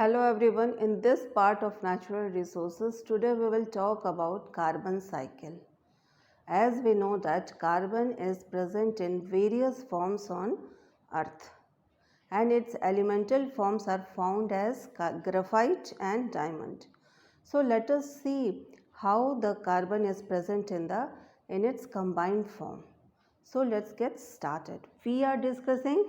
Hello everyone, in this part of natural resources, today we will talk about carbon cycle. As we know that carbon is present in various forms on earth and its elemental forms are found as graphite and diamond. So let us see how the carbon is present in its combined form. So let's get started. We are discussing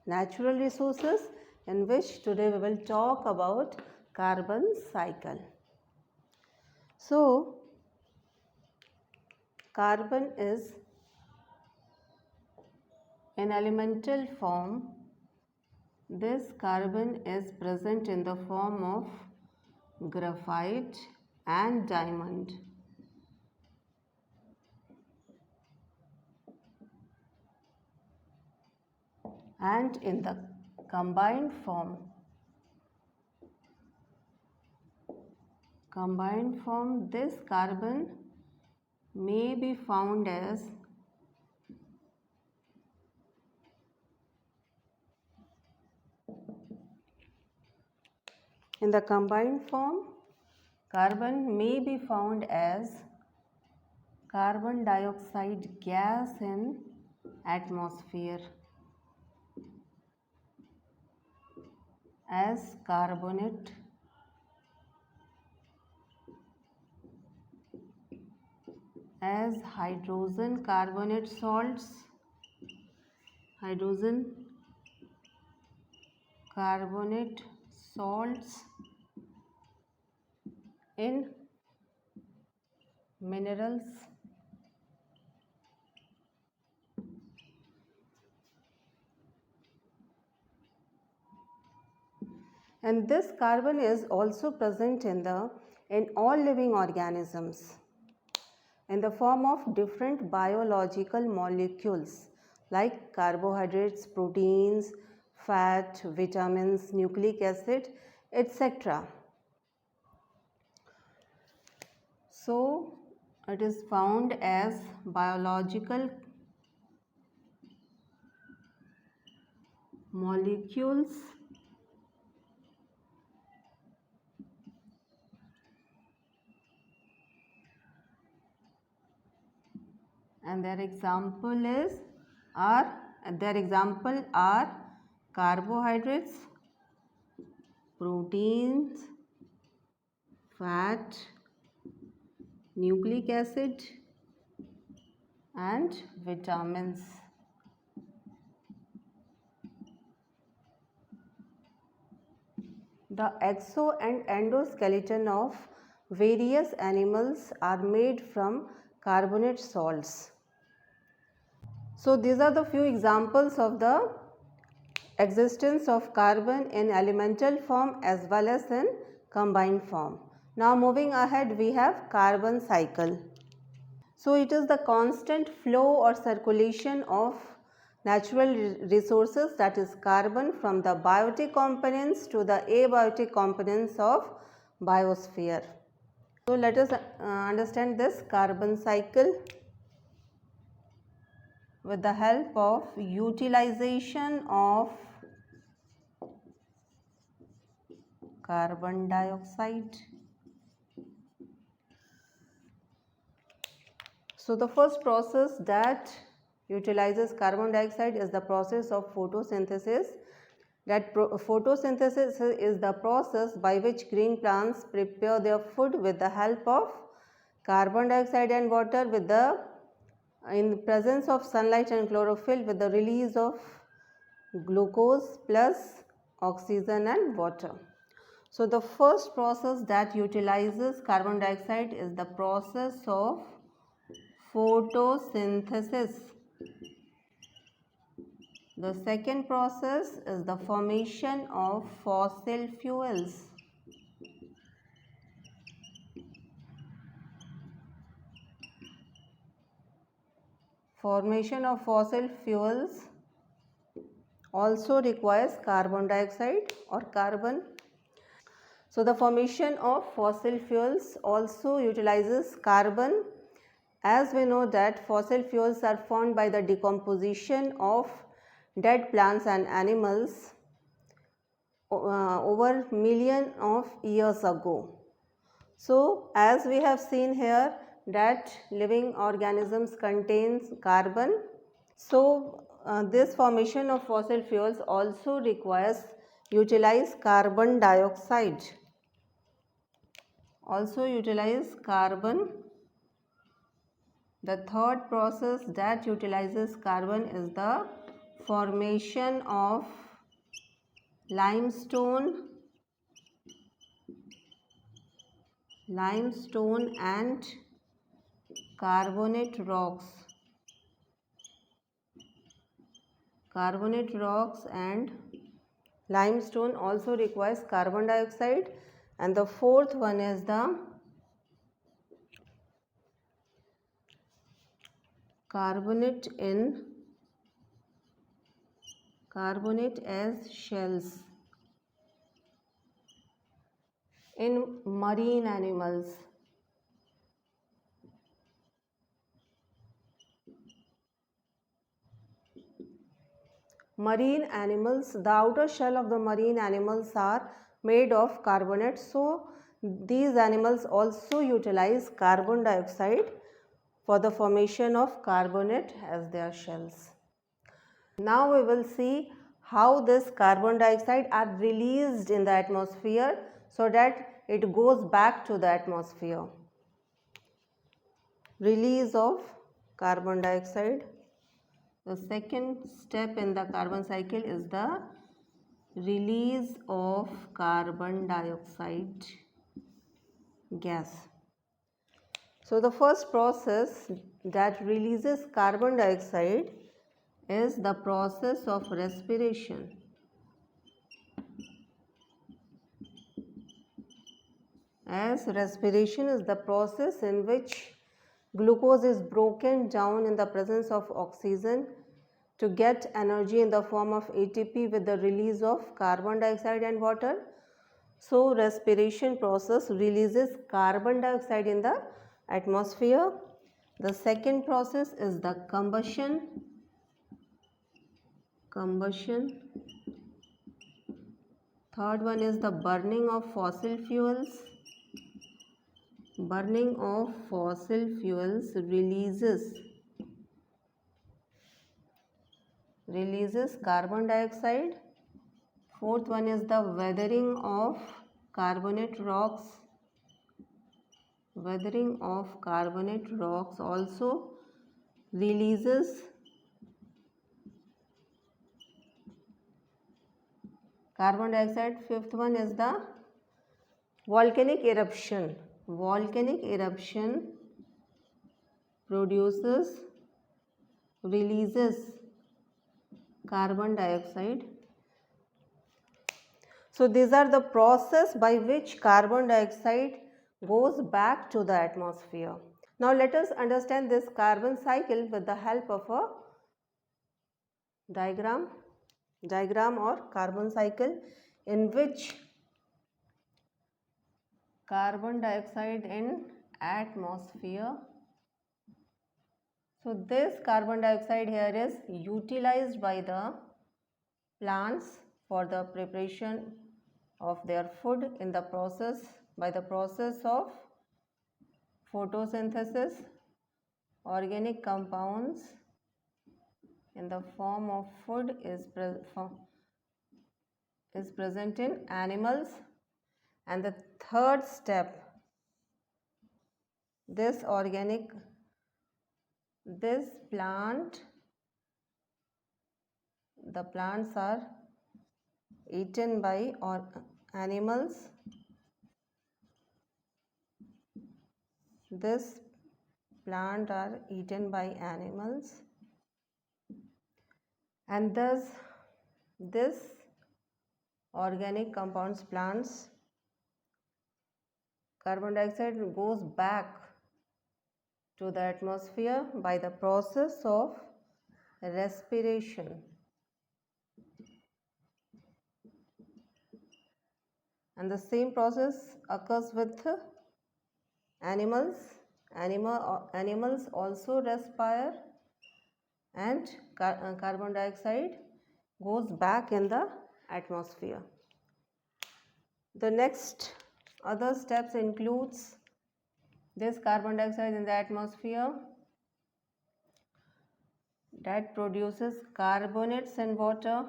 natural resources in which today we will talk about carbon cycle. So carbon is in elemental form. This carbon is present in the form of graphite and diamond. And in the combined form, this carbon may be found as carbon may be found as carbon dioxide gas in atmosphere, as carbonate, as hydrogen carbonate salts, in minerals, and this carbon is also present in all living organisms in the form of different biological molecules like carbohydrates, proteins, fat, vitamins, nucleic acid, etc. So it is found as biological molecules and their example are carbohydrates, proteins, fat, nucleic acid and vitamins. The exo and endoskeleton of various animals are made from carbonate salts. So these are the few examples of the existence of carbon in elemental form as well as in combined form. Now moving ahead, we have carbon cycle. So it is the constant flow or circulation of natural resources, that is carbon, from the biotic components to the abiotic components of biosphere. So let us understand this carbon cycle with the help of utilization of carbon dioxide. So the first process that utilizes carbon dioxide is the process of photosynthesis. Photosynthesis is the process by which green plants prepare their food with the help of carbon dioxide and water in the presence of sunlight and chlorophyll, with the release of glucose plus oxygen and water. So the first process that utilizes carbon dioxide is the process of photosynthesis. The second process is the formation of fossil fuels. Formation of fossil fuels also requires carbon dioxide or carbon. So the formation of fossil fuels also utilizes carbon, as we know that fossil fuels are formed by the decomposition of dead plants and animals. over million of years ago. So as we have seen here that living organisms contains carbon. So this formation of fossil fuels also requires utilize carbon dioxide. Also utilize carbon. The third process that utilizes carbon is the formation of limestone and carbonate rocks. Carbonate rocks and limestone also requires carbon dioxide, and the fourth one is the carbonate as shells in marine animals. Marine animals, the outer shell of the marine animals are made of carbonate. So these animals also utilize carbon dioxide for the formation of carbonate as their shells. Now we will see how this carbon dioxide are released in the atmosphere so that it goes back to the atmosphere. Release of carbon dioxide. The second step in the carbon cycle is the release of carbon dioxide gas. So the first process that releases carbon dioxide is the process of respiration. As respiration is the process in which glucose is broken down in the presence of oxygen to get energy in the form of ATP with the release of carbon dioxide and water. So respiration process releases carbon dioxide in the atmosphere. The second process is the combustion. Third one is the burning of fossil fuels. Burning of fossil fuels releases carbon dioxide. Fourth one is the weathering of carbonate rocks. Weathering of carbonate rocks also releases carbon dioxide. Fifth one is the volcanic eruption. Volcanic eruption releases carbon dioxide. So these are the process by which carbon dioxide goes back to the atmosphere. Now let us understand this carbon cycle with the help of a diagram or carbon cycle in which carbon dioxide in atmosphere. So this carbon dioxide here is utilized by the plants for the preparation of their food in the process by the process of photosynthesis. Organic compounds in the form of food is present in animals. And the third step, the plants are eaten by animals. This plant are eaten by animals, and thus this organic compounds plants carbon dioxide goes back to the atmosphere by the process of respiration. And the same process occurs with animals. Animals also respire, and carbon dioxide goes back in the atmosphere. The next other steps includes this carbon dioxide in the atmosphere that produces carbonates in water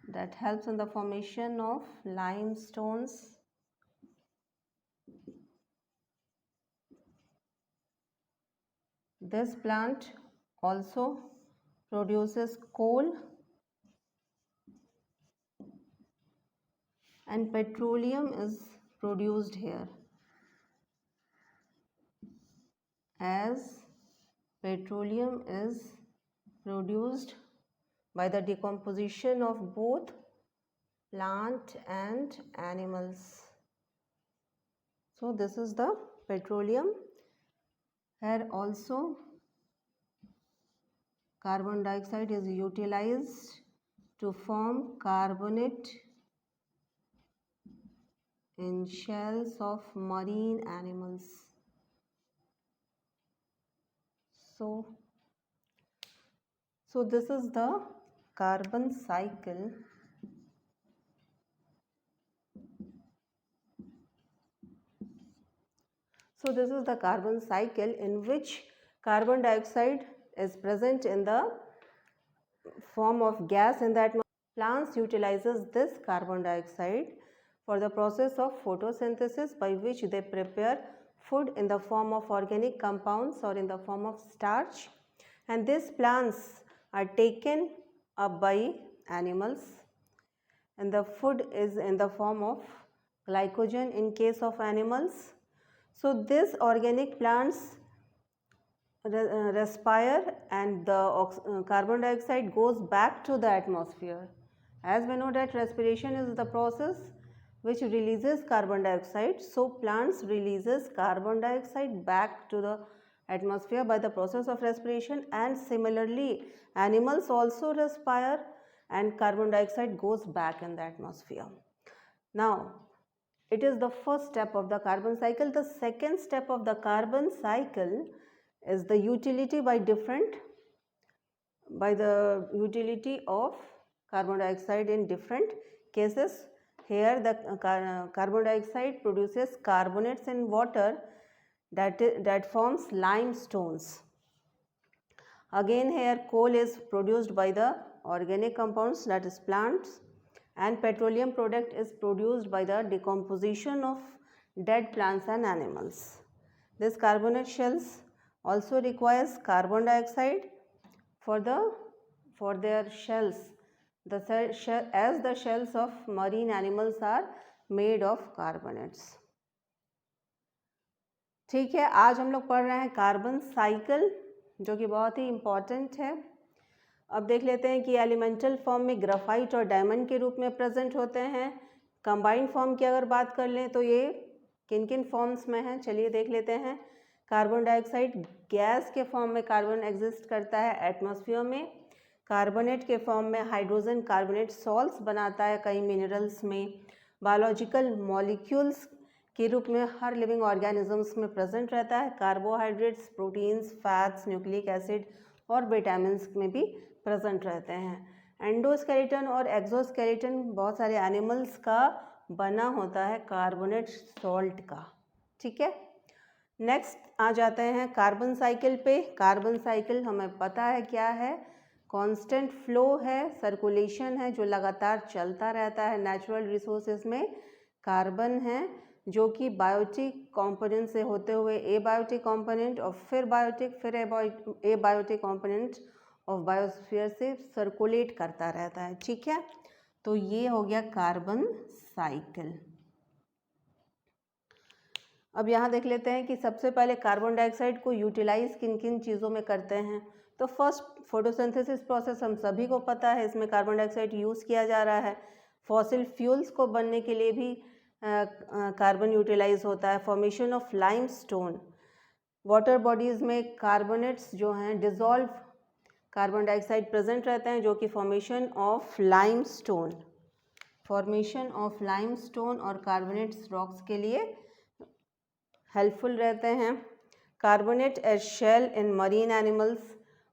that helps in the formation of limestones. This plant also produces coal and petroleum is produced here, as petroleum is produced by the decomposition of both plant and animals. So this is the petroleum. Here also carbon dioxide is utilized to form carbonate in shells of marine animals. So this is the carbon cycle. So this is the carbon cycle in which carbon dioxide is present in the form of gas in the atmosphere. Plants utilizes this carbon dioxide for the process of photosynthesis, by which they prepare food in the form of organic compounds or in the form of starch, and these plants are taken up by animals, and the food is in the form of glycogen in case of animals. So these organic plants respire and the carbon dioxide goes back to the atmosphere. As we know that respiration is the process which releases carbon dioxide, so plants releases carbon dioxide back to the atmosphere by the process of respiration, and similarly animals also respire and carbon dioxide goes back in the atmosphere. Now it is the first step of the carbon cycle. The second step of the carbon cycle is the utility by the utility of carbon dioxide in different cases. Here the carbon dioxide produces carbonates in water that forms limestones. Again here coal is produced by the organic compounds, that is plants, and petroleum product is produced by the decomposition of dead plants and animals. This carbonate shells also requires carbon dioxide for their shells, as the shells of marine animals are made of carbonates. ठीक है, आज हम लोग पढ़ रहे हैं carbon cycle, जो कि बहुत ही इम्पॉर्टेंट है. अब देख लेते हैं कि एलिमेंटल फॉर्म में ग्राफाइट और डायमंड के रूप में प्रेजेंट होते हैं. कंबाइंड फॉर्म की अगर बात कर लें तो ये किन किन फॉर्म्स में हैं, चलिए देख लेते हैं. कार्बन डाइऑक्साइड गैस के फॉर्म में कार्बन एग्जिस्ट करता है एटमॉस्फेयर में. कार्बोनेट के फॉर्म में हाइड्रोजन कार्बोनेट सॉल्ट्स बनाता है कई मिनरल्स में. बायोलॉजिकल मॉलिक्यूल्स के रूप में हर लिविंग ऑर्गेनिजम्स में प्रेजेंट रहता है. Carbohydrates, proteins, fats, nucleic acid और विटामिन्स में भी प्रेजेंट रहते हैं. एंडोस्केलेटन और एक्सोस्केलेटन बहुत सारे एनिमल्स का बना होता है कार्बोनेट सॉल्ट का. ठीक है, नेक्स्ट आ जाते हैं कार्बन साइकिल पे. कार्बन साइकिल हमें पता है क्या है, कांस्टेंट फ्लो है, सर्कुलेशन है जो लगातार चलता रहता है. नेचुरल रिसोर्सेज में कार्बन है जो कि बायोटिक कंपोनेंट से होते हुए एबायोटिक कंपोनेंट और फिर बायोटिक फिर एबायोटिक कंपोनेंट ऑफ बायोस्फीयर से सर्कुलेट करता रहता है. ठीक है, तो ये हो गया कार्बन साइकिल. अब यहाँ देख लेते हैं कि सबसे पहले कार्बन डाइऑक्साइड को यूटिलाइज किन किन चीज़ों में करते हैं. तो फर्स्ट फोटोसिंथेसिस प्रोसेस हम सभी को पता है, इसमें कार्बन डाइऑक्साइड यूज़ किया जा रहा है. फॉसिल फ्यूल्स को बनने के लिए भी कार्बन यूटिलाइज होता है. Formation of limestone, water bodies में कार्बोनेट्स जो हैं डिज़ोल्व कार्बन डाइऑक्साइड प्रेजेंट रहते हैं, जो कि फॉर्मेशन ऑफ लाइमस्टोन और कार्बोनेट्स रॉक्स के लिए हेल्पफुल रहते हैं. Carbonate as shell in marine animals,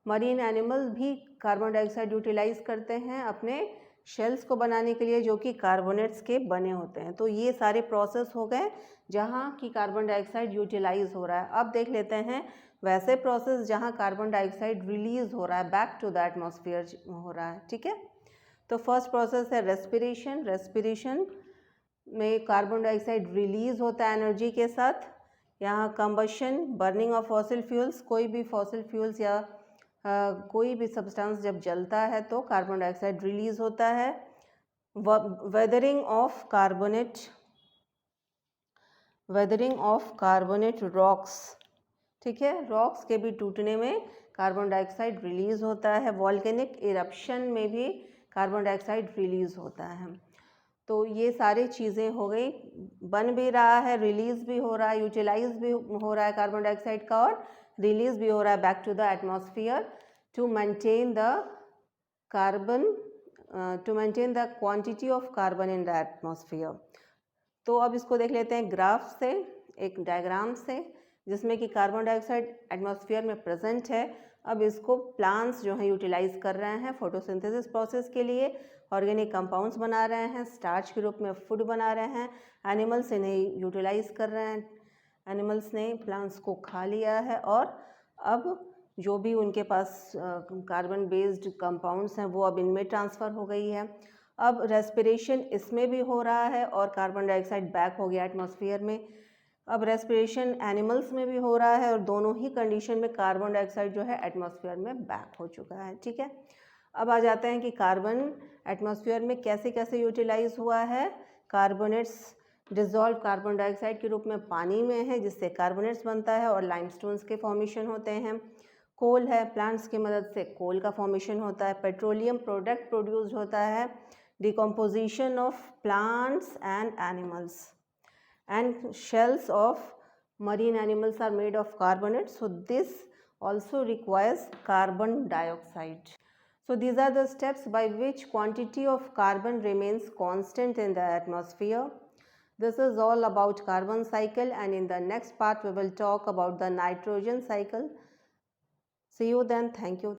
marine animal भी कार्बन डाइऑक्साइड यूटिलाइज करते हैं अपने शेल्स को बनाने के लिए जो कि कार्बोनेट्स के बने होते हैं। तो ये सारे प्रोसेस हो गए जहाँ की कार्बन डाइऑक्साइड यूटिलाइज हो रहा है। अब देख लेते हैं वैसे प्रोसेस जहाँ कार्बन डाइऑक्साइड रिलीज हो रहा है, बैक टू द एटमॉस्फेयर हो रहा है। ठीक है, तो फर्स्ट प्रोसेस है रेस्पिरेशन। रेस्पिरेशन में कार्बन डाइऑक्साइड रिलीज होता है एनर्जी के साथ। यहाँ combustion, burning of fossil fuels, कोई भी फॉसिल फ्यूल्स या कोई भी सब्सटेंस जब जलता है तो कार्बन डाइऑक्साइड रिलीज होता है। वेदरिंग ऑफ कार्बोनेट रॉक्स, ठीक है, रॉक्स के भी टूटने में कार्बन डाइऑक्साइड रिलीज होता है। वॉल्केनिक इरप्शन में भी कार्बन डाइऑक्साइड रिलीज होता है। तो ये सारी चीज़ें हो गई, बन भी रहा है, रिलीज भी हो रहा है, यूटिलाइज भी हो रहा है कार्बन डाइऑक्साइड का और रिलीज भी हो रहा है back to the atmosphere to maintain the carbon, to maintain the quantity of carbon in the atmosphere. तो अब इसको देख लेते हैं ग्राफ से, एक डायग्राम से, जिसमें कि कार्बन डाइऑक्साइड एटमॉस्फेयर में प्रेजेंट है। अब इसको प्लांट्स जो हैं यूटिलाइज कर रहे हैं फोटोसिंथेसिस प्रोसेस के लिए, ऑर्गेनिक कंपाउंड्स बना रहे हैं, स्टार्च के रूप में फूड बना रहे हैं। एनिमल्स इन्हें यूटिलाइज कर रहे हैं, एनिमल्स ने प्लांट्स को खा लिया है और अब जो भी उनके पास कार्बन बेस्ड कंपाउंड्स हैं वो अब इनमें ट्रांसफ़र हो गई है। अब रेस्पिरेशन इसमें भी हो रहा है और कार्बन डाइऑक्साइड बैक हो गया एटमॉस्फेयर में। अब रेस्पिरेशन एनिमल्स में भी हो रहा है और दोनों ही कंडीशन में कार्बन डाइऑक्साइड जो है एटमॉस्फेयर में बैक हो चुका है। ठीक है, अब आ जाते हैं कि कार्बन एटमॉस्फेयर में कैसे कैसे यूटिलाइज हुआ है। कार्बोनेट्स डिजॉल्व कार्बन डाइऑक्साइड के रूप में पानी में है जिससे कार्बोनेट्स बनता है और लाइमस्टोन्स के फॉर्मेशन होते हैं। कोल है, प्लांट्स की मदद से कोल का फॉर्मेशन होता है। पेट्रोलियम प्रोडक्ट प्रोड्यूस होता है, decomposition of plants and animals, and shells of marine animals are made of carbonate, so this also requires carbon dioxide. So these are the steps by which quantity of carbon remains constant in the atmosphere. This is all about carbon cycle, and in the next part we will talk about the nitrogen cycle. See you then. Thank you.